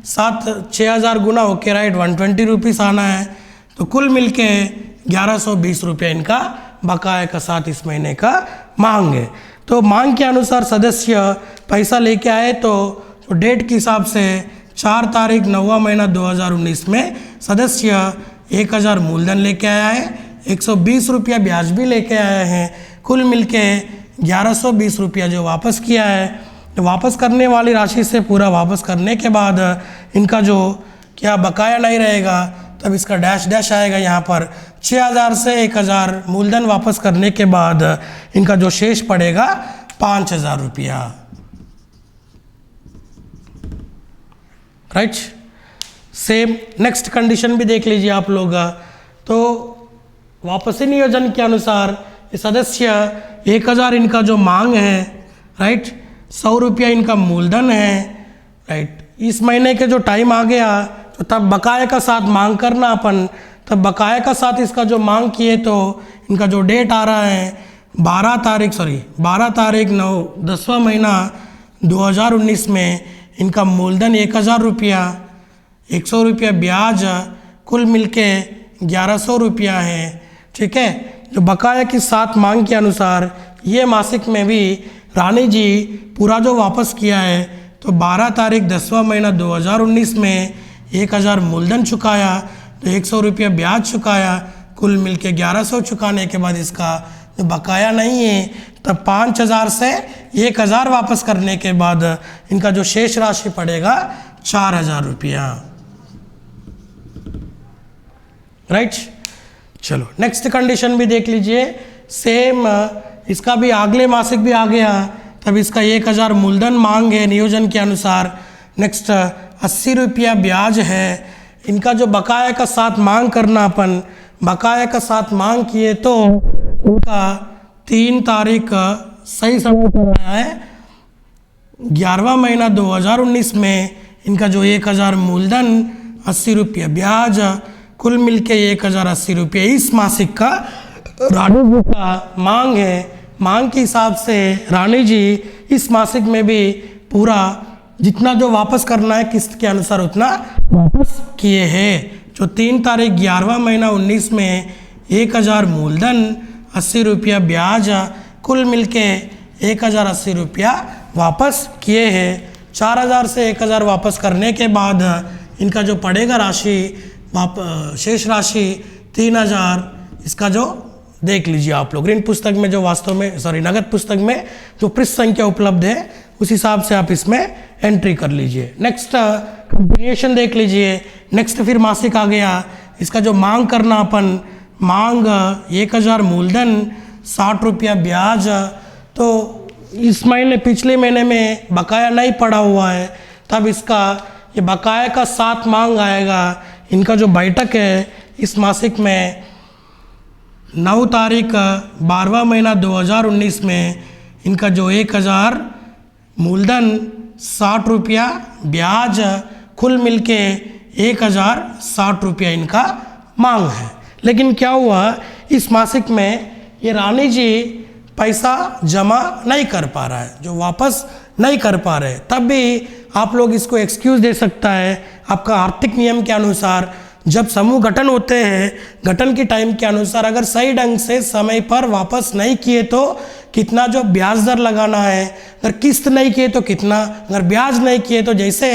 6000 गुना ओके राइट 120 रुपीज़ आना है, तो कुल मिलके 1120 रुपया इनका बकाया का साथ इस महीने का मांग है। तो मांग के अनुसार सदस्य पैसा लेके आए तो डेट के हिसाब से 4 तारीख 9वां महीना 2019 में सदस्य 1000 मूलधन लेके आया है, 120 रुपया ब्याज भी लेके आया है, कुल मिलके 1120 रुपया जो वापस किया है। तो वापस करने वाली राशि से पूरा वापस करने के बाद इनका जो क्या बकाया नहीं रहेगा, तब इसका डैश डैश आएगा यहाँ पर 6000 से 1000 मूलधन वापस करने के बाद इनका जो शेष पड़ेगा 5000 रुपया। राइट, सेम नेक्स्ट कंडीशन भी देख लीजिए आप लोग। तो वापसी नियोजन के अनुसार ये सदस्य 1000 इनका जो मांग है, राइट, 100 रुपया इनका मूलधन है, राइट। इस महीने के जो टाइम आ गया तो तब बकाया का साथ मांग करना अपन, तब बकाया का साथ इसका जो मांग किए तो इनका जो डेट आ रहा है 12 तारीख 10वां महीना 2019 में इनका मूलधन 1000 रुपया, 100 रुपया ब्याज, कुल मिलके 1100 रुपया है। ठीक है, जो बकाया की साथ मांग के अनुसार ये मासिक में भी रानी जी पूरा जो वापस किया है, तो 12 तारीख 10वां महीना 2019 में 1000 मूलधन चुकाया, तो 100 रुपया ब्याज चुकाया, कुल मिलके 1100 चुकाने के बाद इसका जो बकाया नहीं है, तब 5,000 से 1,000 वापस करने के बाद इनका जो शेष राशि पड़ेगा 4,000 रुपया। राइट, चलो नेक्स्ट कंडीशन भी देख लीजिए। सेम इसका भी अगले मासिक भी आ गया, तब इसका 1,000 मूलधन मांग है नियोजन के अनुसार। नेक्स्ट 80 रुपया ब्याज है। इनका जो बकाया का साथ मांग करना, अपन बकाया का साथ मांग किए तो इनका 3 तारीख सही समय पर आया है 11वां महीना 2019 में। इनका जो 1,000 मूलधन 80 रुपया ब्याज, कुल मिलके 1,080 रुपये इस मासिक का रानी जी का मांग है। मांग के हिसाब से रानी जी इस मासिक में भी पूरा जितना जो वापस करना है किस्त के अनुसार उतना वापस किए हैं। जो 3 तारीख 11वां महीना 19 में 1,000 मूलधन 80 रुपया ब्याज, कुल मिलके 1,080 रुपया वापस किए हैं। 4,000 से 1,000 वापस करने के बाद इनका जो पड़ेगा राशि शेष राशि 3,000। इसका जो देख लीजिए आप लोग ऋण पुस्तक में जो वास्तव में नगद पुस्तक में जो पृष्ठ संख्या उपलब्ध है उस हिसाब से आप इसमें एंट्री कर लीजिए। नेक्स्ट कंटिन्यूएशन देख लीजिए। नेक्स्ट फिर मासिक आ गया। इसका जो मांग करना, अपन मांग 1,000 मूलधन 60 रुपया ब्याज। तो इस महीने पिछले महीने में बकाया नहीं पड़ा हुआ है, तब इसका ये बकाया का 7 मांग आएगा। इनका जो बैठक है इस मासिक में 9 तारीख 12वां महीना 2019 में इनका जो 1,000 मूलधन 60 रुपया ब्याज, कुल मिलके 1,060 रुपया इनका मांग है। लेकिन क्या हुआ, इस मासिक में ये रानी जी पैसा जमा नहीं कर पा रहा है, जो वापस नहीं कर पा रहे। तब भी आप लोग इसको एक्सक्यूज़ दे सकता है आपका आर्थिक नियम के अनुसार। जब समूह गठन होते हैं, गठन के टाइम के अनुसार अगर सही ढंग से समय पर वापस नहीं किए तो कितना जो ब्याज दर लगाना है, अगर किस्त नहीं किए तो कितना, अगर ब्याज नहीं किए तो जैसे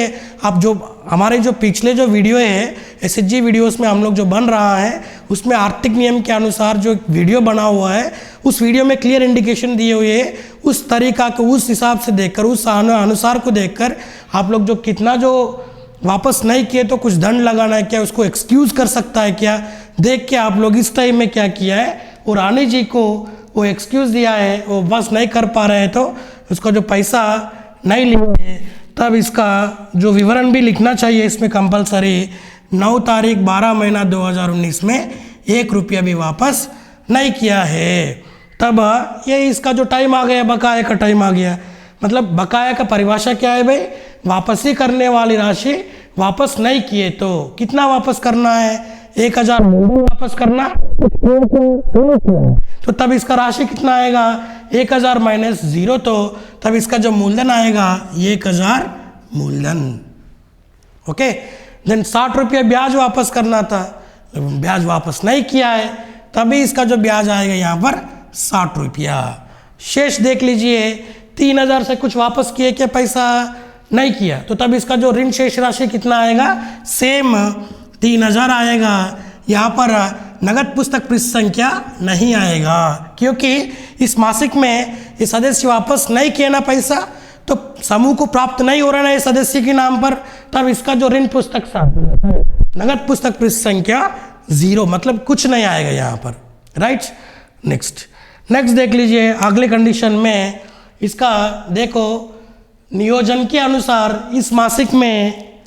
आप जो हमारे जो पिछले जो वीडियो है SHG वीडियोस में हम लोग जो बन रहा है उसमें आर्थिक नियम के अनुसार जो वीडियो बना हुआ है उस वीडियो में क्लियर इंडिकेशन दिए हुए है। उस तरीका को उस हिसाब से देखकर, उस अनुसार को देखकर आप लोग जो कितना जो वापस नहीं किए तो कुछ दंड लगाना है क्या, उसको एक्सक्यूज़ कर सकता है क्या, देख के आप लोग इस टाइम में क्या किया है, और रानी जी को वो एक्सक्यूज़ दिया है, वो बस नहीं कर पा रहे हैं तो उसका जो पैसा नहीं लिए है। तब इसका जो विवरण भी लिखना चाहिए इसमें कंपलसरी। 9 तारीख 12 महीना 2019 में 1 रुपया भी वापस नहीं किया है। तब ये इसका जो टाइम आ गया, बकाया का टाइम आ गया। मतलब बकाया का परिभाषा क्या है भाई, वापसी करने वाली राशि वापस नहीं किए तो कितना वापस करना है, 1,000 मूलधन वापस करना, तो तब इसका राशि कितना आएगा 1,000 माइनस 0, तो तब इसका जो मूलधन आएगा 1,000 मूलधन। ओके, देन 60 रुपया ब्याज वापस करना था, ब्याज वापस नहीं किया है, तभी इसका जो ब्याज आएगा यहाँ पर 60 रुपया। शेष देख लीजिए, 3,000 से कुछ वापस किए क्या, पैसा नहीं किया, तो तब इसका जो ऋण शेष राशि कितना आएगा, सेम 3,000 आएगा। यहाँ पर नगद पुस्तक पृष्ठ संख्या नहीं आएगा क्योंकि इस मासिक में ये सदस्य वापस नहीं किए ना पैसा, तो समूह को प्राप्त नहीं हो रहा है सदस्य के नाम पर, तब इसका जो ऋण पुस्तक नगद पुस्तक पृष्ठ संख्या 0, मतलब कुछ नहीं आएगा यहाँ पर। राइट, नेक्स्ट देख लीजिए। अगले कंडीशन में इसका देखो, नियोजन के अनुसार इस मासिक में,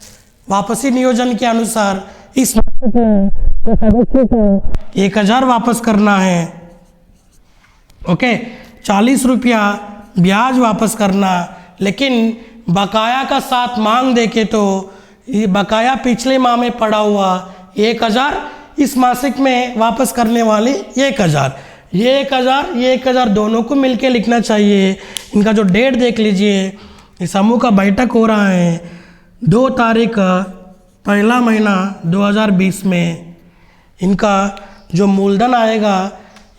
वापसी नियोजन के अनुसार इस मासिक में तो सदस्य को 1,000 वापस करना है। ओके, 40 रुपया ब्याज वापस करना, लेकिन बकाया का साथ मांग देके तो ये बकाया पिछले माह में पड़ा हुआ 1,000, इस मासिक में वापस करने वाली 1,000, ये 1,000 दोनों को मिलके लिखना चाहिए। इनका जो डेट देख लीजिए, इस समूह का बैठक हो रहा है 2 तारीख 1 महीना 2020 में। इनका जो मूलधन आएगा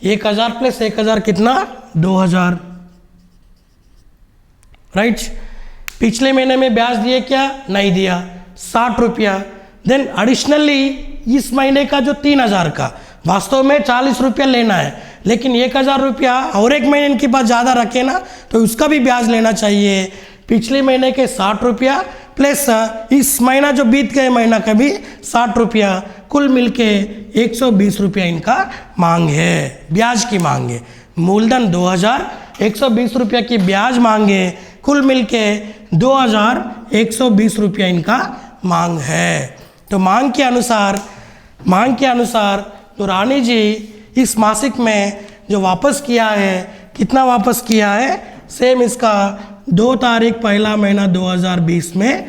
1,000 प्लस 1,000 कितना, 2,000। राइट, पिछले महीने में ब्याज दिए क्या, नहीं दिया, 60 रुपया। देन एडिशनली इस महीने का जो 3,000 का, वास्तव में 40 रुपया लेना है, लेकिन 1000 रुपया और एक महीने इनके पास ज़्यादा रखे ना तो उसका भी ब्याज लेना चाहिए। पिछले महीने के 60 रुपया प्लस इस महीना जो बीत गए महीना का भी 60 रुपया, कुल मिलके 120 रुपया इनका मांग है, ब्याज की मांग है। मूलधन 2000, 120 रुपया की ब्याज मांगे, कुल मिलके 2120 रुपया इनका मांग है। तो मांग के अनुसार तो रानी जी इस मासिक में जो वापस किया है, कितना वापस किया है, सेम इसका 2 तारीख पहला महीना 2020 में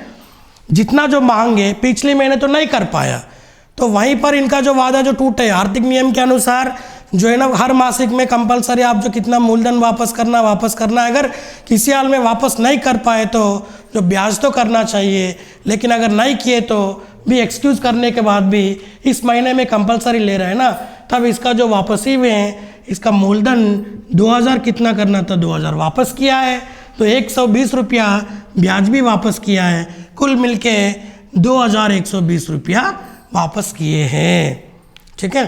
जितना जो मांगे पिछले महीने तो नहीं कर पाया, तो वहीं पर इनका जो वादा जो टूटे, आर्थिक नियम के अनुसार जो है ना हर मासिक में कंपलसरी आप जो कितना मूलधन वापस करना है। अगर किसी हाल में वापस नहीं कर पाए तो जो ब्याज तो करना चाहिए, लेकिन अगर नहीं किए तो भी एक्सक्यूज़ करने के बाद भी इस महीने में कंपलसरी ले रहे हैं ना, तब इसका जो वापसी में है, इसका मूलधन 2000 कितना करना था, 2000 वापस किया है, तो 120 रुपया ब्याज भी वापस किया है, कुल मिलके 2120 रुपया वापस किए हैं। ठीक है,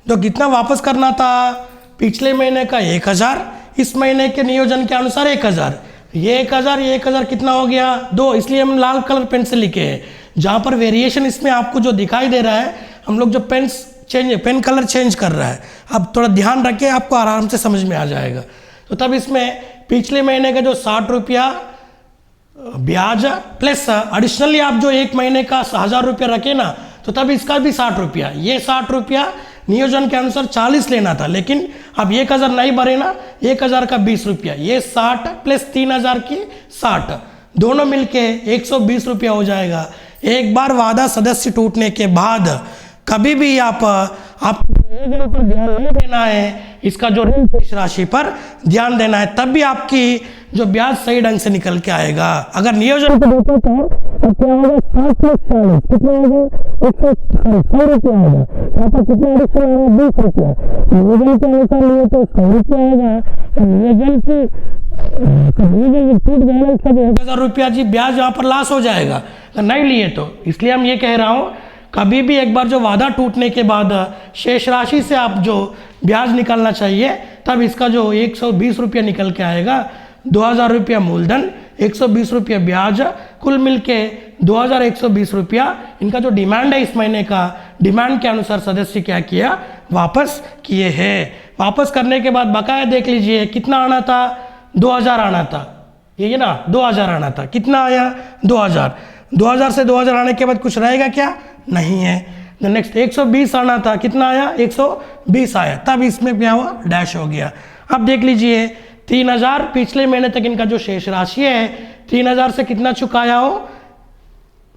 तो कितना वापस करना था, पिछले महीने का 1000, इस महीने के नियोजन के अनुसार 1000, ये 1000 कितना हो गया 2, इसलिए हम लाल कलर पेन से लिखे हैं। जहाँ पर वेरिएशन इसमें आपको जो दिखाई दे रहा है, हम लोग जो पेन कलर चेंज कर रहा है, अब थोड़ा ध्यान रखें, आपको आराम से समझ में आ जाएगा। तो तब इसमें पिछले महीने का जो 60 रुपया ब्याज प्लस एडिशनली आप जो एक महीने का 1000 रुपया रखे ना, तो तब इसका भी 60 रुपया, ये 60 रुपया नियोजन के अनुसार 40 लेना था, लेकिन अब 1000 नहीं भरे ना, 1000 का 20 रुपया, ये 60 प्लस 3000 की 60, दोनों मिलके 120 रुपया हो जाएगा। एक बार वादा सदस्य टूटने के बाद कभी भी आपको ध्यान नहीं देना है, इसका जो ऋण शेष राशि पर ध्यान देना है, तब भी आपकी जो ब्याज सही ढंग से निकल के आएगा। अगर नियोजन को देखो तो क्या होगा, 60 प्लस 40 कितना होगा, 100 रुपया होगा, यहाँ पर कितना एडिशन आएगा, 20 रुपया, नियोजन के अनुसार लिए तो 100 रुपया आएगा, तो नियोजन टूट गया इसका 1000 रुपया जी ब्याज यहाँ पर लॉस हो जाएगा नहीं लिए तो। इसलिए हम ये कह रहा हूँ, कभी भी एक बार जो वादा टूटने के बाद शेष राशि से आप जो ब्याज निकालना चाहिए, तब इसका जो 120 रुपया निकल के आएगा, 2000 रुपया मूलधन, 120 रुपया ब्याज, कुल मिलके 2120 रुपया इनका जो डिमांड है इस महीने का, डिमांड के अनुसार सदस्य क्या किया, वापस किए हैं। वापस करने के बाद बकाया देख लीजिए, कितना आना था, 2000 आना था, ये ना 2000 आना था, कितना आया 2000 से 2000 आने के बाद कुछ रहेगा क्या, नहीं है। नेक्स्ट 120 आना था, कितना आया 120 आया, तब इसमें क्या हुआ, डैश हो गया। अब देख लीजिए 3000 पिछले महीने तक इनका जो शेष राशि है, 3000 से कितना चुकाया हो,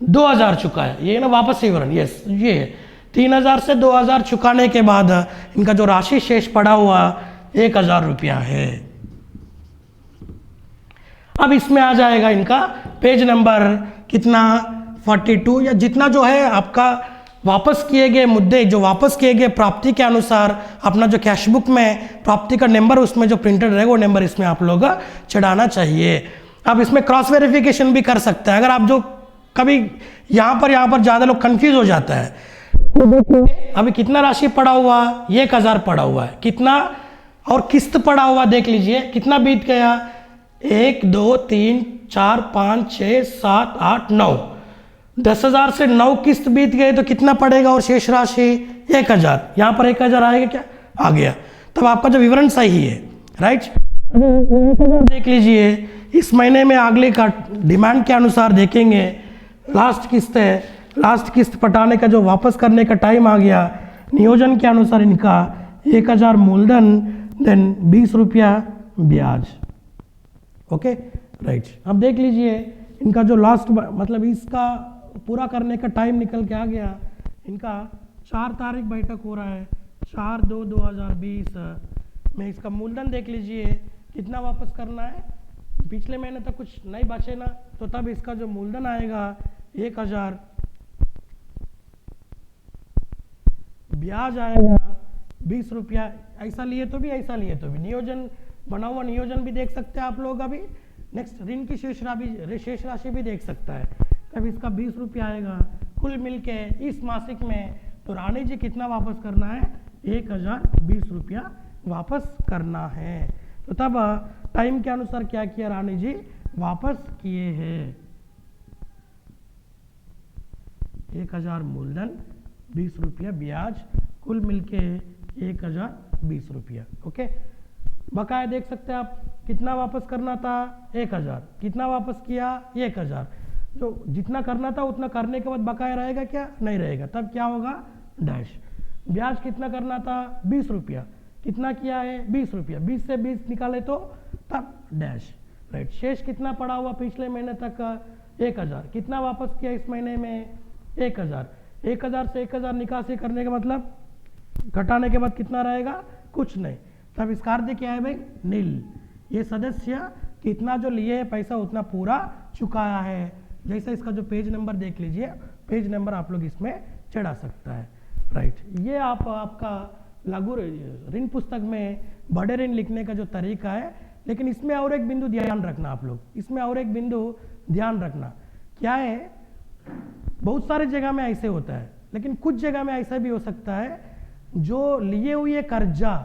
2000 चुकाया, ये ना वापस विवरण, यस ये 3000 से 2000 चुकाने के बाद इनका जो राशि शेष पड़ा हुआ 1000 रुपया है। अब इसमें आ जाएगा इनका पेज नंबर कितना 42, या जितना जो है आपका वापस किए गए मुद्दे, जो वापस किए गए प्राप्ति के अनुसार अपना जो कैश बुक में प्राप्ति का नंबर उसमें जो प्रिंटेड रहेगा वो नंबर इसमें आप लोग चढ़ाना चाहिए। अब इसमें क्रॉस वेरिफिकेशन भी कर सकते हैं, अगर आप जो कभी यहाँ पर ज़्यादा लोग कंफ्यूज हो जाता है। तो देखिए अभी कितना राशि पड़ा हुआ, 1000 पड़ा हुआ है, कितना और किस्त पड़ा हुआ देख लीजिए, कितना बीत गया, 1 2 3 4 5 6 7 8 9, 10,000 से 9 किस्त बीत गए तो कितना पड़ेगा, और शेष राशि 1000, यहाँ पर 1000 आएगा क्या, आ गया, तब आपका जो विवरण सही है, राइट। 1000 देख लीजिए, इस महीने में अगले का डिमांड के अनुसार देखेंगे, लास्ट किस्त है, लास्ट किस्त पटाने का जो वापस करने का टाइम आ गया, नियोजन के अनुसार इनका 1000 मूलधन, देन 20 रुपया ब्याज, ओके राइट। अब देख लीजिए इनका जो लास्ट मतलब इसका पूरा करने का टाइम निकल के आ गया, इनका 4 तारीख बैठक हो रहा है, 4/2/2020 में। इसका मूलधन देख लीजिए कितना वापस करना है, पिछले महीने तक कुछ नहीं बचे ना, तो तब इसका जो मूलधन आएगा 1000, ब्याज आएगा 20 रुपया, ऐसा लिए तो भी ऐसा लिए तो भी, नियोजन बना हुआ नियोजन भी देख सकते हैं आप लोग। अभी नेक्स्ट ऋण की शेष राशि भी देख सकता है, तब इसका 20 रुपया आएगा, कुल मिलके इस मासिक में तो रानी जी कितना वापस करना है, 1020 रुपया वापस करना है। तो तब टाइम के अनुसार क्या किया रानी जी, वापस किए हैं 1000 मूलधन 20 रुपया ब्याज, कुल मिलके 1020 रुपया। ओके, बकाया देख सकते हैं आप, कितना वापस करना था 1000, कितना वापस किया 1000। जो जितना करना था उतना करने के बाद बकाया रहेगा क्या, नहीं रहेगा, तब क्या होगा डैश। ब्याज कितना करना था 20 रुपया, कितना किया है 20 रुपया, 20 से 20 निकाले तो तब डैश, राइट। शेष कितना पड़ा हुआ पिछले महीने तक का 1000, कितना वापस किया इस महीने में 1000। 1000 से 1000 निकासी करने का मतलब घटाने के बाद कितना रहेगा, कुछ नहीं, तब इसका अर्थ क्या है भाई, नील। ये सदस्य कितना जो लिए पैसा उतना पूरा चुकाया है। जैसे इसका जो पेज नंबर देख लीजिए, पेज नंबर आप लोग इसमें चढ़ा सकता है, राइट। ये आपका लघु ऋण पुस्तक में बड़े ऋण लिखने का जो तरीका है, लेकिन इसमें और एक बिंदु ध्यान रखना आप लोग, इसमें और एक बिंदु ध्यान रखना क्या है, बहुत सारी जगह में ऐसे होता है, लेकिन कुछ जगह में ऐसा भी हो सकता है जो लिए हुए कर्जा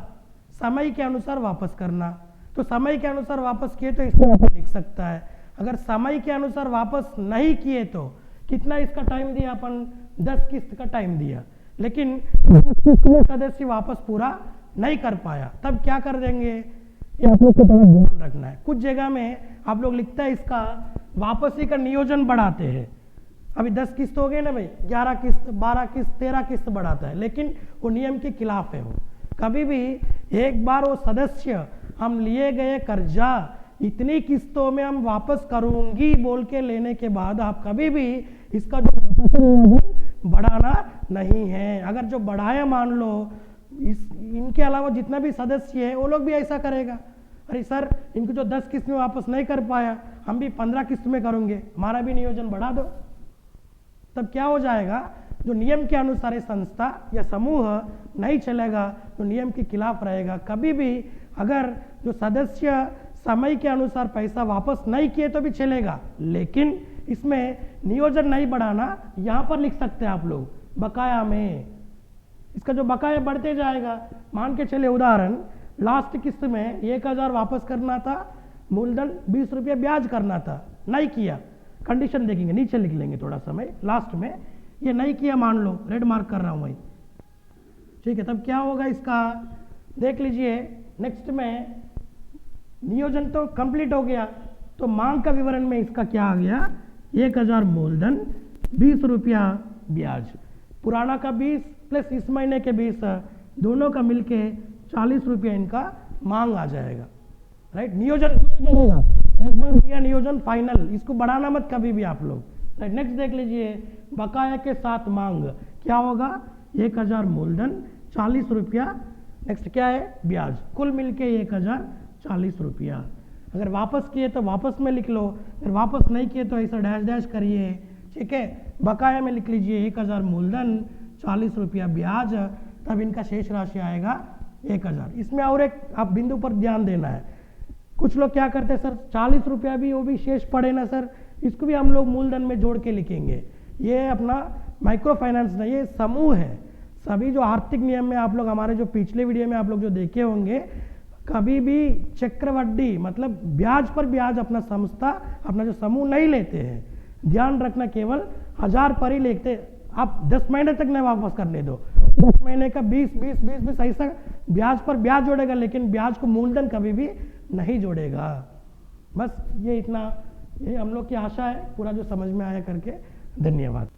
समय के अनुसार वापस करना। तो समय के अनुसार वापस किए तो इसमें आप लिख सकता है, अगर समय के अनुसार वापस नहीं किए तो कितना इसका टाइम दिया अपन, 10 किस्त का टाइम दिया, लेकिन 10 किस्त में सदस्य वापस पूरा नहीं कर पाया, तब क्या कर देंगे, ये आप लोग को थोड़ा ध्यान रखना है। कुछ जगह में आप लोग लिखता है इसका वापसी का नियोजन बढ़ाते हैं, अभी 10 किस्त हो गए ना भाई, 11 किस्त 12 किस्त 13 किस्त बढ़ाता है, लेकिन वो नियम के खिलाफ है। वो कभी भी एक बार वो सदस्य हम लिए गए कर्जा इतनी किस्तों में हम वापस करूंगी बोल के लेने के बाद आप कभी भी इसका जो बढ़ाना नहीं है। अगर जो बढ़ाया मान लो, इनके अलावा जितना भी सदस्य है वो लोग भी ऐसा करेगा, अरे सर इनको जो 10 किस्त में वापस नहीं कर पाया, हम भी 15 किस्त में करेंगे, हमारा भी नियोजन बढ़ा दो। तब क्या हो जाएगा, जो नियम के अनुसार संस्था या समूह नहीं चलेगा, तो नियम के खिलाफ रहेगा। कभी भी अगर जो सदस्य समय के अनुसार पैसा वापस नहीं किए तो भी चलेगा, लेकिन इसमें नियोजन नहीं बढ़ाना। यहाँ पर लिख सकते हैं आप लोग बकाया में, इसका जो बकाया बढ़ते जाएगा। मान के चले उदाहरण, लास्ट किस्त में 1000 वापस करना था, मूलधन 20 रुपया ब्याज करना था, नहीं किया, कंडीशन देखेंगे नीचे लिख लेंगे थोड़ा समय, लास्ट में ये नहीं किया मान लो, रेड मार्क कर रहा हूँ वही, ठीक है। तब क्या होगा इसका देख लीजिए। नेक्स्ट में नियोजन तो कंप्लीट हो गया, तो मांग का विवरण में इसका क्या आ गया, 1000 मूलधन 20 रुपया ब्याज, पुराना का 20 प्लस इस महीने के 20, दोनों का मिलके 40 रुपया इनका मांग आ जाएगा, राइट। नियोजन बढ़ेगा, एक बार दिया नियोजन फाइनल, इसको बढ़ाना मत कभी भी आप लोग, राइट। नेक्स्ट देख लीजिए, बकाया के साथ मांग क्या होगा, 1000 मूलधन 40 रुपया, नेक्स्ट क्या है ब्याज, कुल मिलके 1040 रुपया। अगर वापस किए तो वापस में लिख लो, अगर वापस नहीं किए तो ऐसा डैश डैश करिए, ठीक है। बकाया में लिख लीजिए 1000 मूलधन 40 रुपया ब्याज, तब इनका शेष राशि आएगा 1000। इसमें और एक आप बिंदु पर ध्यान देना है, कुछ लोग क्या करते हैं सर 40 रुपया भी वो भी शेष पड़े ना सर, इसको भी हम लोग मूलधन में जोड़ के लिखेंगे। ये अपना माइक्रो फाइनेंस नहीं, ये समूह है। सभी जो आर्थिक नियम में आप लोग हमारे जो पिछले वीडियो में आप लोग जो देखे होंगे, कभी भी चक्रवृद्धि मतलब ब्याज पर ब्याज अपना संस्था अपना जो समूह नहीं लेते हैं, ध्यान रखना, केवल 1000 पर ही लेते। आप 10 महीने तक नहीं वापस करने दो, 10 महीने का 20 ऐसा ब्याज पर ब्याज जोड़ेगा, लेकिन ब्याज को मूलधन कभी भी नहीं जोड़ेगा। बस ये इतना, ये हम लोग की आशा है पूरा जो समझ में आया करके। धन्यवाद।